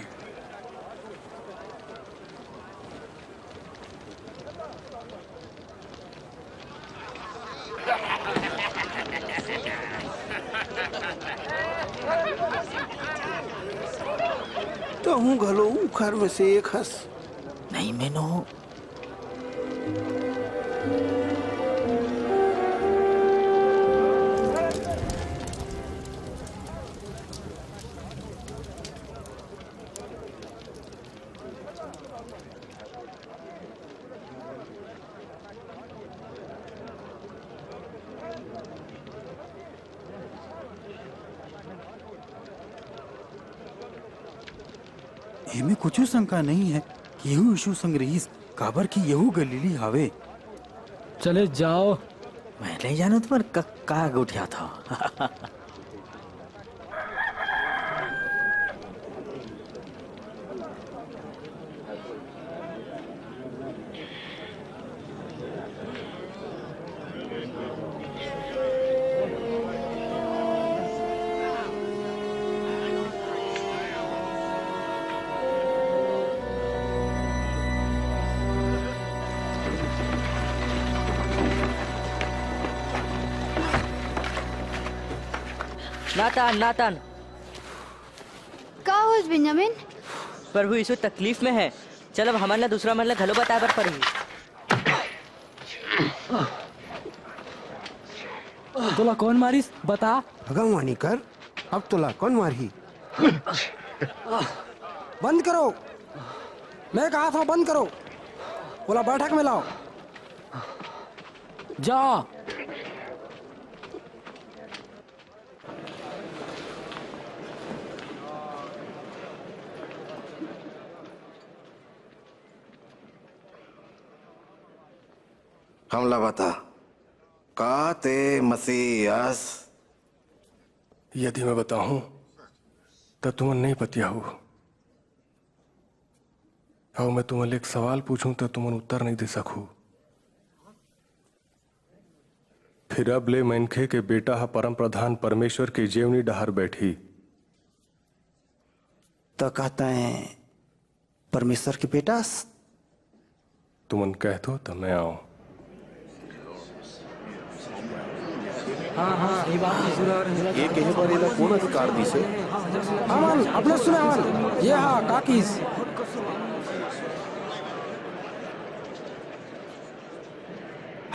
S12: तो हूँ घलो उखर में से एक हस नहीं मैनो
S17: एमे कुछ शंका नहीं है कि यहू यीशु संग रहीस, काबर की यहू गलीली हावे।
S12: चले जाओ, मैं नहीं जानो तुम्हारे कहाँ उठा था।
S1: नातान नातान,
S4: का होस बेंजामिन?
S1: प्रभु यीशु तकलीफ में है। चल अब हमारे दूसरा मतलब घलो बता पर पड़ी।
S12: तोला कौन मारिस बता।
S18: भगवानी कर, अब तोला कौन मारी? बंद करो, मैं कहा था बंद करो। बोला बैठक में लाओ।
S12: जा।
S9: हमला बता, का ते मसीहस?
S11: यदि मैं बताऊं तो तुम्हें नहीं पतिया हो, और मैं तुम्हें एक सवाल पूछूं तो तुम्हें उत्तर नहीं दे सकूं। फिर अब ले मनखे के बेटा हा परम प्रधान परमेश्वर के जेवनी डहार बैठी।
S16: तो कहता है परमेश्वर के बेटा?
S11: तुमन कह दो तो मैं आऊं।
S12: हाँ ये बात
S10: ये कहे पर इला कौन अधिकार दी से?
S18: अमन अपने सुने अमन, ये हाँ काकीस।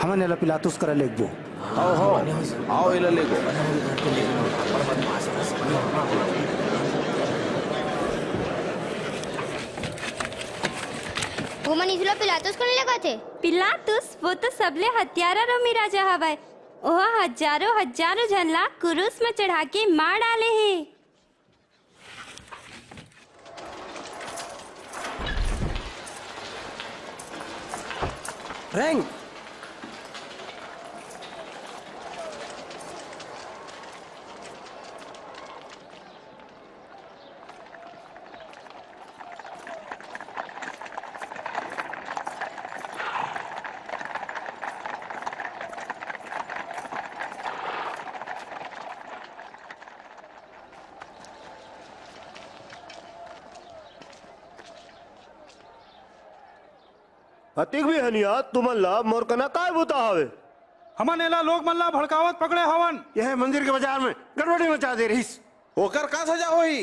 S16: हमन एला पिलातुस करे लेगबो।
S10: आओ इला लेगो।
S3: वो मन इसलो पिलातुस करने लगा थे।
S5: पिलातुस वो तो सबले हत्यारा रोमी राजा हवाय। ओह हजारों हजारों झनला क्रूस में चढ़ा के मार डाले हैं।
S18: रेंग
S6: अतिक भी हनिया तुमल्ला मोरकना काय बुता हवे।
S13: हमन एला लोग मल्ला भड़कावत पकड़े हवन।
S18: यह मंदिर के बाजार में गड़बड़ी मचा दे रही।
S10: होकर का सजा होई?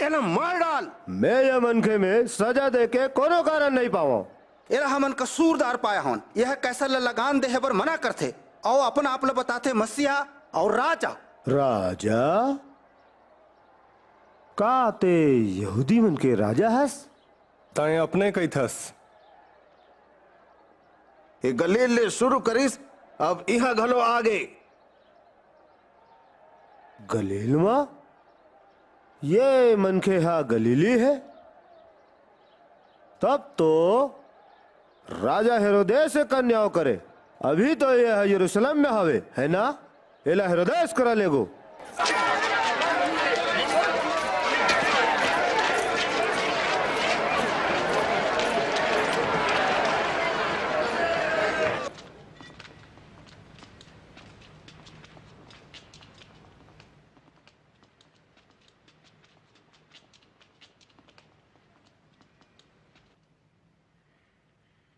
S18: एला मार डाल।
S6: मैं यह मनखे में सजा दे के कोनो कारण नहीं पावा।
S16: एला हमन कसूरदार पाया हन। यह कैसा लगान देहे पर मना करते और अपन आप ला बताते मसीहा और राजा।
S6: राजा का ते यहूदी मन के राजा हस?
S11: ताए अपने कही थस।
S9: ये गलील ले शुरू करिस, अब इहा घलो आगे।
S6: गलील मा ये मनखे हा गलीली है? तब तो राजा हेरोदेस से कन्याओं करे। अभी तो यह यरूशलेम में हवे है ना? एला हेरोदेस करा लेगो।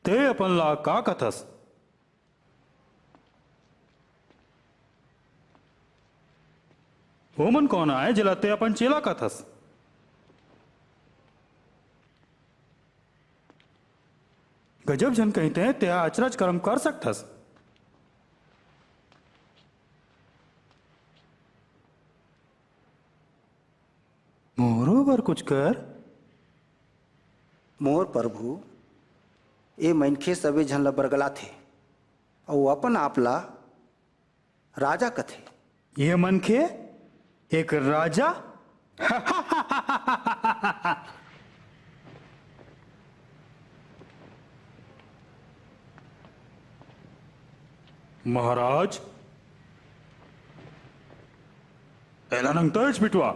S13: ते अपन ला का कथस? ओमन कौन आए जिला ते अपन चेला कथस? गजब जन कहते हैं ते अचरज कर्म कर सकथस। मोरो बर कुछ कर।
S16: मोर प्रभु ये मनखे सबे झन ला बरगला थे और अपन आपला राजा कथे।
S13: ये मनखे एक राजा?
S17: महाराज एला नंगताच बिटवा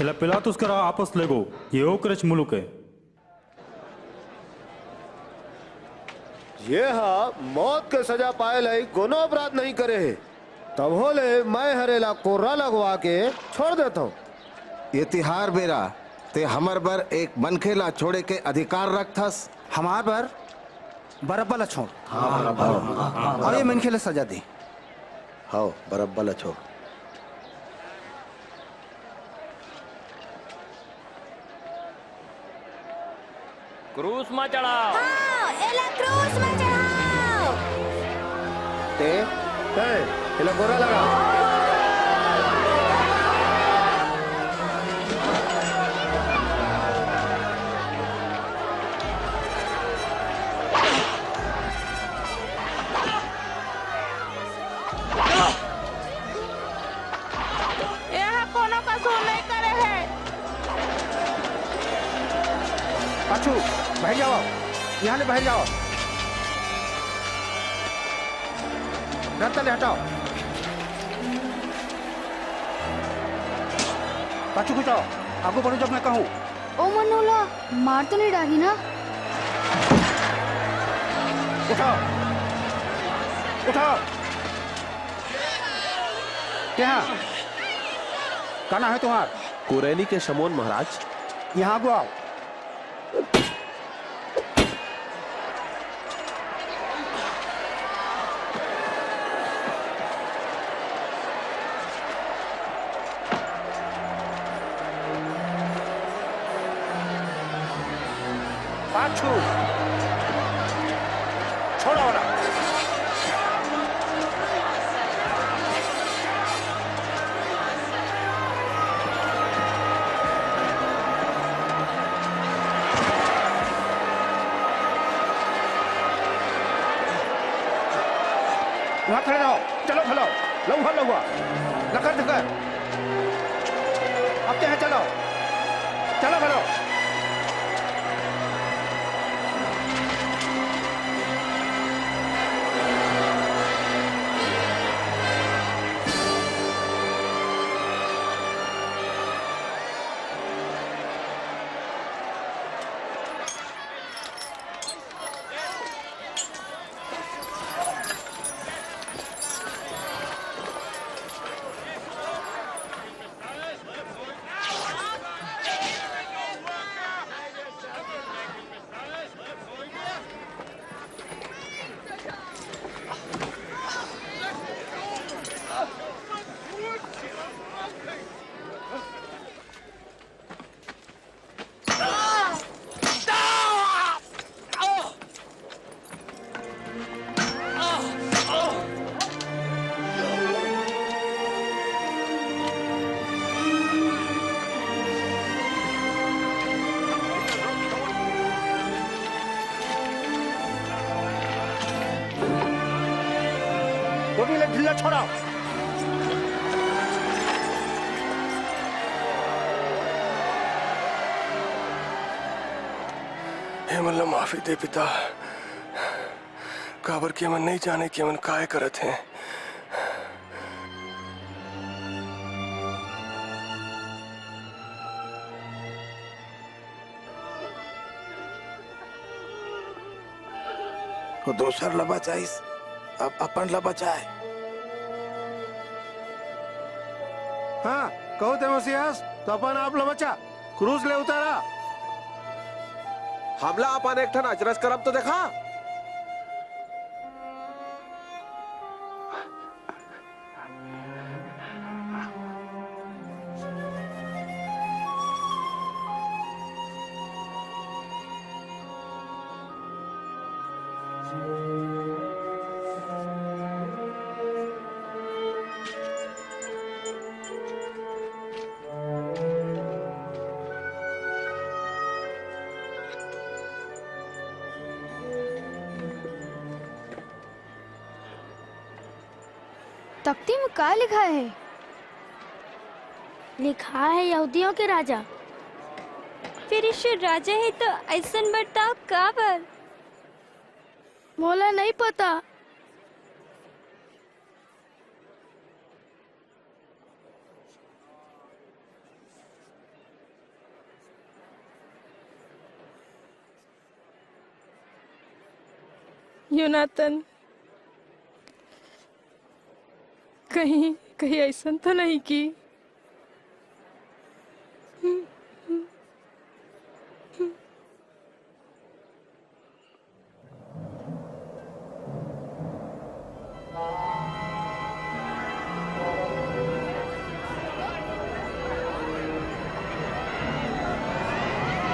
S17: एला पिलातुस करा आपस लेगो ये ओकरच मुलुक है
S6: ये हा मौत के सजा पाए लाई कोनो अपराध नहीं करे है, तब होले मैं हरेला कोर्रा लगवा के छोड़ देता हूँ।
S9: ये तिहार बेरा ते हमर बर एक मनखेला छोड़े के अधिकार रखथस।
S16: हमार पर बरब्बा छोड़ और ये मनखेला सजा दे।
S10: हाँ बरब्बा छोड़।
S12: क्रूस में चढ़ाओ।
S3: एला क्रूस में चढ़ाओ।
S6: एला गोरा लगा।
S3: यहाँ कोनो कसूर नहीं करे है।
S16: पाछू बाहर जाओ, यहाँ ले बाहर जाओ, रत्ता ले हटाओ, पाछू को जाओ, आगू बढ़ो जब मैं कहूँ।
S4: ओ मनोला मार तो नहीं डाली ना?
S16: उठाओ उठाओ। क्या का नाम है तुम्हारा?
S10: कुरैनी के शमोन महाराज।
S16: यहाँ आगू आओ। पाछू छोड़ो ना। वहाँ खड़े रहो, चलो खलो, लौहा लौहा, लकर धकर, अब क्या है चलो, चलो खलो। ढीला छोड़ाओ।
S11: हे मल्ला माफी दे पिता, काबर के मन नहीं जाने कि मन काय करत हैं।
S14: तो दोसर लबा चाहिए, अब अपन लबा चाहे।
S6: हाँ कहो तेमोसियास, तो अपन आप लो बच्चा क्रूज ले उतारा।
S10: हमला अपन एक ठन अजरस करब तो देखा।
S4: तख्ती में क्या लिखा है?
S2: लिखा है यहूदियों के राजा।
S5: फिर ईश्वर राजा है तो ऐसा बर्ताव काबर?
S2: मोला नहीं पता।
S15: योनाथन, कहीं कहीं ऐसा तो नहीं की?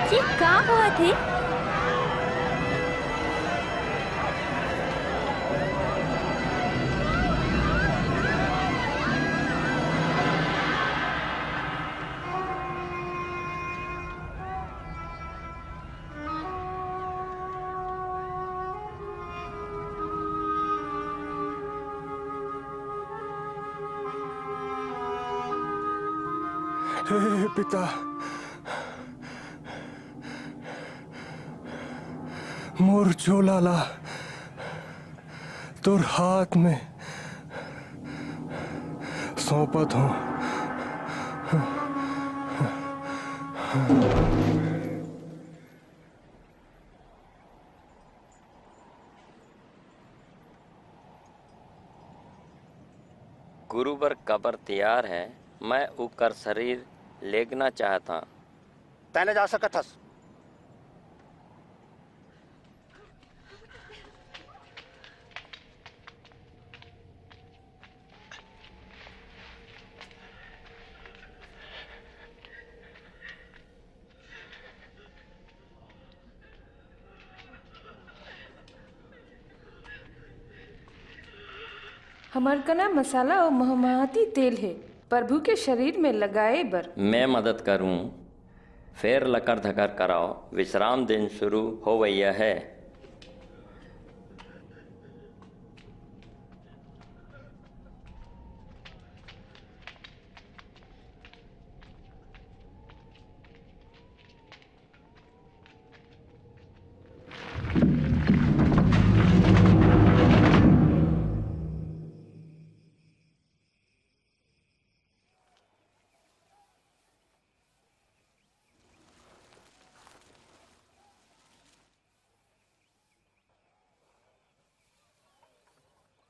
S5: ये क्या हुआ थे?
S11: हे पिता, मोर झोलाला तोर हाथ में सौंपत हूँ।
S19: गुरु बर कबर तैयार है, मैं उकर शरीर लेगना चाहता।
S6: तैने जा सकत हस।
S15: हमार कना मसाला और महमाती तेल है, प्रभु के शरीर में लगाए बर।
S19: मैं मदद करूं, फिर लकर धकर कराओ। विश्राम दिन शुरू हो गया है।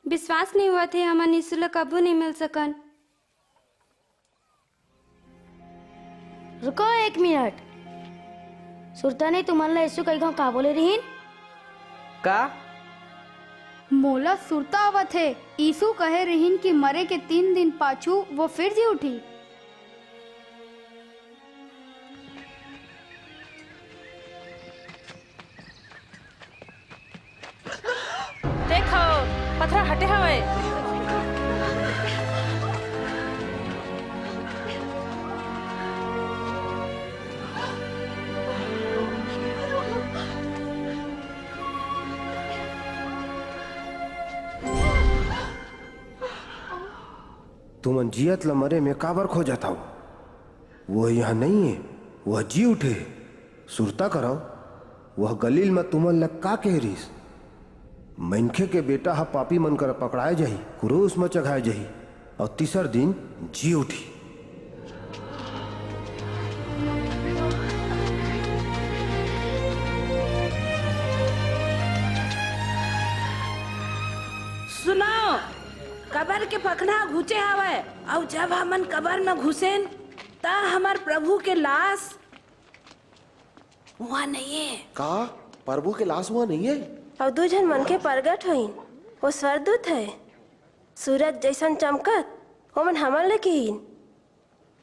S5: विश्वास नहीं हुआ थे हमार निशुल्क कबू नहीं मिल सकन।
S2: रुको एक मिनट। सुरता ने तुम्हाला यीशु कई गाँव का बोले रहीन?
S1: का
S4: मोला सुरता आवत है। यीशु कहे रहीन कि मरे के 3 दिन पाछू वो फिर जी उठी।
S15: देखो पत्थर हटे हवे।
S6: तुम जियत ल मरे में काबर खो जाता हो? वह यहाँ नहीं है, वह जी उठे। सुरता कराओ। वह गलील में तुमन लग का कह रहीस? मनखे के बेटा हा पापी मन कर पकड़ाए जाही, क्रूस में चढ़ाए जाही और तीसर दिन जी उठी।
S3: सुनो, कबर के पखना घुचे हवे और जब हमन कबर में घुसेन ता हमार प्रभु के लाश वहाँ नहीं है।
S10: का प्रभु के लाश वहाँ नहीं है?
S3: और 2 जन मन के प्रगट होइन, वो स्वर्गदूत है। सूरज जैसन चमकत ओमन हमन लेके हिन।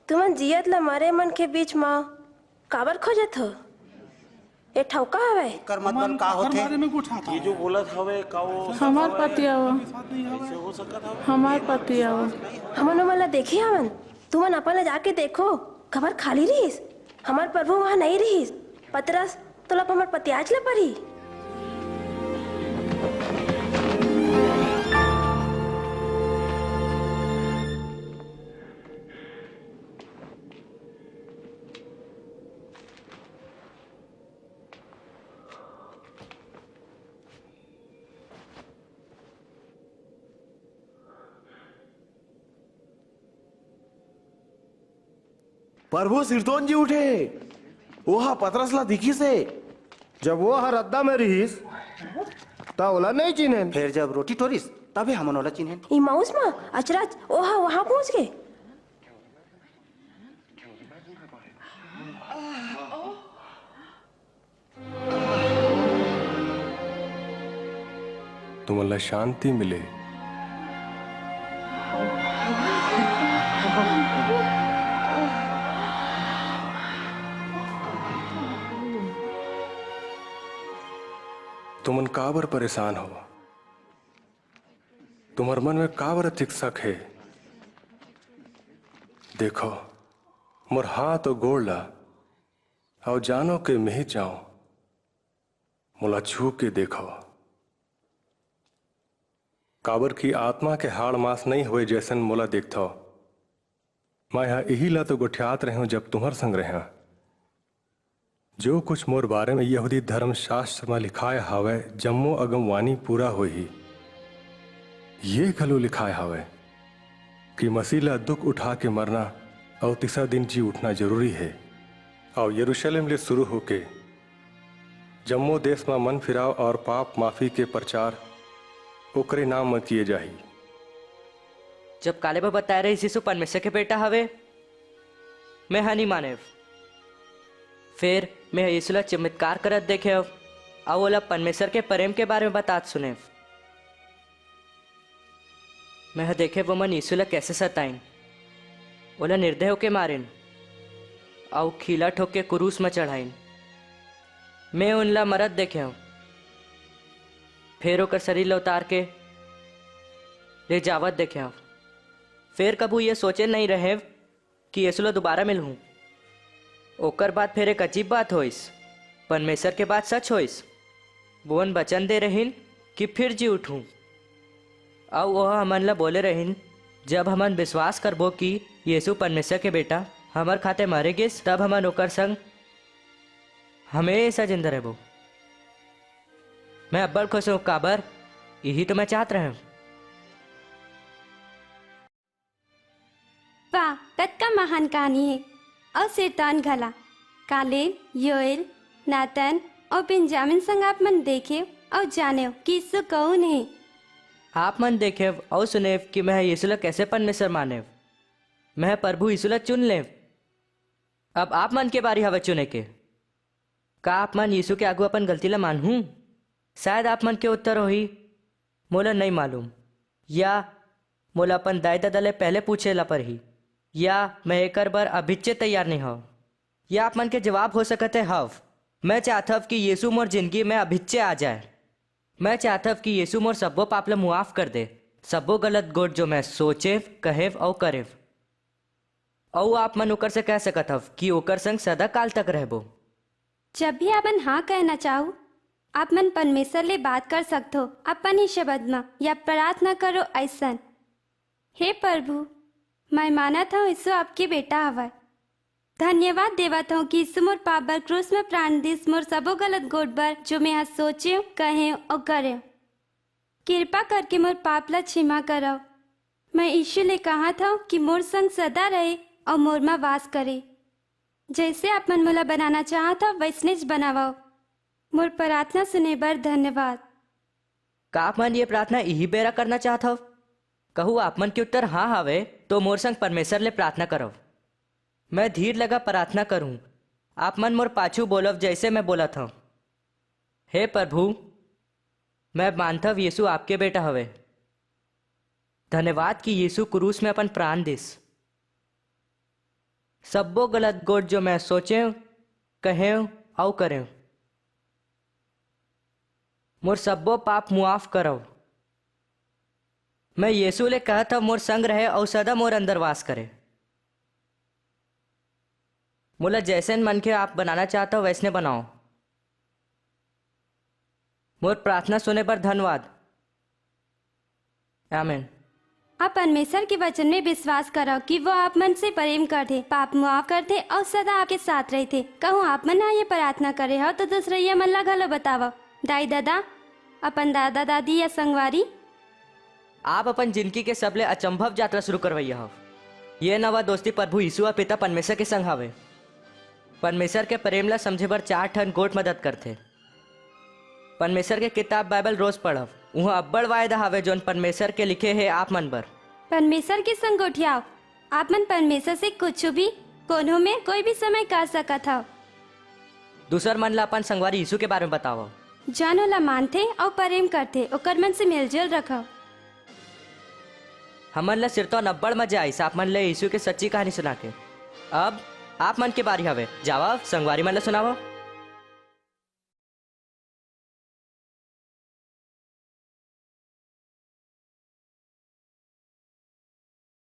S3: तुमन जियत ला मरे मन के बीच में काबर खोजत हो? ये ठौका हवे।
S14: कर मतलब का होथे?
S10: ये जो बोलत हवे का वो
S15: हमार पति आओ,
S10: कैसे हो सकत हवे?
S15: हमार पति आओ।
S3: हमन ओमन देखी हमन। तुमन अपन जाके देखो, कबर खाली रहीस। हमार प्रभु वहाँ नहीं रहीस। पतरस तो लप हमार पति आज ले पड़ी।
S10: प्रभु सिरतोन जी उठे। वहा पतरस ला दिखी से।
S6: जब वो हर रद्दा में रहीस ता ओला नहीं चिन्हन।
S16: फिर जब रोटी टोरिस तबे हमन ओला चिन्हन।
S3: ई माउस माँ अचराज ओहा वहाँ पहुँच गए।
S11: तुमला शांति मिले। तुमन काबर परेशान हो, तुम्हार मन में काबर चिकसक है। देखो मोर हाथ और गोड़ ला और जानो के मैं जाऊं, मोला छू के देखो। काबर की आत्मा के हाड़ मास नहीं हुए जैसन मोला देखथो। मैं यहाँ यही ला तो गुठियात रहे हूं जब तुम्हार संग रहे। जो कुछ मोर बारे में यहूदी धर्म शास्त्र में लिखाए हावे जम्मो अगम वाणी पूरा हो ही। ये घलो लिखाए हावे कि मसीह ला दुख उठा के मरना और तीसरा दिन जी उठना जरूरी है। और यरूशलेम ले शुरू होके जम्मो देश में मन फिराव और पाप माफी के प्रचार ओकरे नाम में किए जाही।
S1: जब कालेबा बताए रहे यीशु परमेश्वर के बेटा हवे, मैं हनी माने। फिर मैं यीशु ला चमत्कार करत देखे और ओला परमेश्वर के प्रेम के बारे में बात सुने। मैं देखे वो मन यीशु ला कैसे सताइन, ओला निर्दय होके मारिन और खीला ठोक के क्रूस में चढ़ाइन। मैं उनला मरद देखे हूँ, फिर ओकर शरीर ला उतार के ले जावत देखे हूँ। फिर कबू ये सोचे नहीं रहे कि यीशु ला दोबारा मिलूँ। ओकर बाद फिर एक अजीब बात होइस, परमेश्वर के बात सच होइस। बोन वचन दे रहीन कि फिर जी उठूं। और वह हमन ला बोले रहीन जब हमन विश्वास करबो कि यीशु परमेश्वर के बेटा हमर खाते मरे गिस, तब हमन ओकर संग हमेशा जिंदा रहबो। मैं अब्बड़ खुश हूँ काबर, यही तो मैं चाहत रहे।
S5: वाह, कतका महान कहानी है। और शैतान घला कालेब, योएल, नातन और बेंजामिन संग आप मन देखे और जाने कि यीशु कौन है।
S1: आप मन देखे और सुने कि मैं यीशु ला कैसे परमेश्वर माने। मैं प्रभु यीशु ला चुन ले। अब आप मन के बारी हवा चुने के। का आप मन यीशु के आगू अपन गलती ला मानूं? शायद आप मन के उत्तर हो ही मोला नहीं मालूम, या मोला अपन दाई दादा ले पहले पूछे ला पर ही, या मैं एकर बर अभिच्चे तैयार नहीं हो। या आप मन के जवाब हो सकते हव मैं चाहता कि यीशु मोर जिंदगी में अभिच्चे आ जाए। मैं चाहता कि यीशु मोर सबो पाप ला मुआफ कर दे, सबो गलत गोट जो मैं सोचे कहेव और करेव। और आप मन ओकर से कह सकत हव कि ओकर संग सदा काल तक रहबो।
S5: जब भी आपन हाँ कहना चाहो, आप मन परमेश्वर ले बात कर सकते हो अपन ही शब्द में, या प्रार्थना करो ऐसन। हे प्रभु, मैं मानत हूँ यीशु आपके बेटा हवा। धन्यवाद देवत हूँ कि यीशु मोर पाप बर क्रूस में प्राण दिस, मोर सबो गलत गोट बर जो मैं आज सोचे कहे और करे। कृपा करके मोर पाप ला क्षमा करो। मैं यीशु ले कहा था कि मोर संग सदा रहे और मोर में वास करे। जैसे आप मन मोला बनाना चाहता वैसने बनाओ। मोर प्रार्थना सुने बर धन्यवाद।
S1: का आप मन ये प्रार्थना यही बेरा करना चाहत हव? कहूँ आप मन के उत्तर हाँ हवे तो मोर संग परमेश्वर ले प्रार्थना करो। मैं धीर लगा प्रार्थना करूं। आप मन मोर पाछू बोलब जैसे मैं बोला था। हे प्रभु, मैं मानता हूं यीशु आपके बेटा हवे। धन्यवाद कि यीशु क्रूस में अपन प्राण दिस। सबो गलत गोट जो मैं सोचे कहे और करे, मोर सबो पाप मुआफ करो। मैं यीशु ले कहता मोर संग रहे और सदा मोर अंदर वास करे। मोला जैसे मन के आप बनाना चाहता हो वैसने बनाओ। मोर प्रार्थना सुने पर धन्यवाद। आमीन।
S5: आप परमेश्वर के वचन में विश्वास करो कि वो आप मन से प्रेम करते, पाप मुआफ करते और सदा आपके साथ रहते। कहूँ आप मन ये प्रार्थना करे हो तो दूसरे ये मन ला घलो बताओ। दाई दादा, अपन दादा दादी या संगवारी,
S1: आप अपन जिंदगी के सबले अचंभव यात्रा शुरू करवैया हो। ये नवा दोस्ती प्रभु यीशु और पिता परमेश्वर के संग हवे। परमेश्वर के प्रेम ला समझे बर 4 ठन गोट मदद करते। परमेश्वर के किताब बाइबल रोज पढ़व। वहाँ अब्बड़ वायदा हवे जोन परमेश्वर के लिखे है आप मन पर।
S5: परमेश्वर के संग उठियाओ। आप मन परमेश्वर से कुछ भी कोनो में कोई भी समय कर सकत हो।
S1: दूसर मन ला अपन संगवारी यीशु के बारे में बताओ।
S5: जान ओला मानते और प्रेम करते ओकर मन से मेलजोल रखो।
S1: हमन ला सिर तो नब्बड़ मजा आई आप मन ले यीशु के सच्ची कहानी सुना के। अब आप मन के बारी हवे, जावा संगवारी मन ला सुनावा।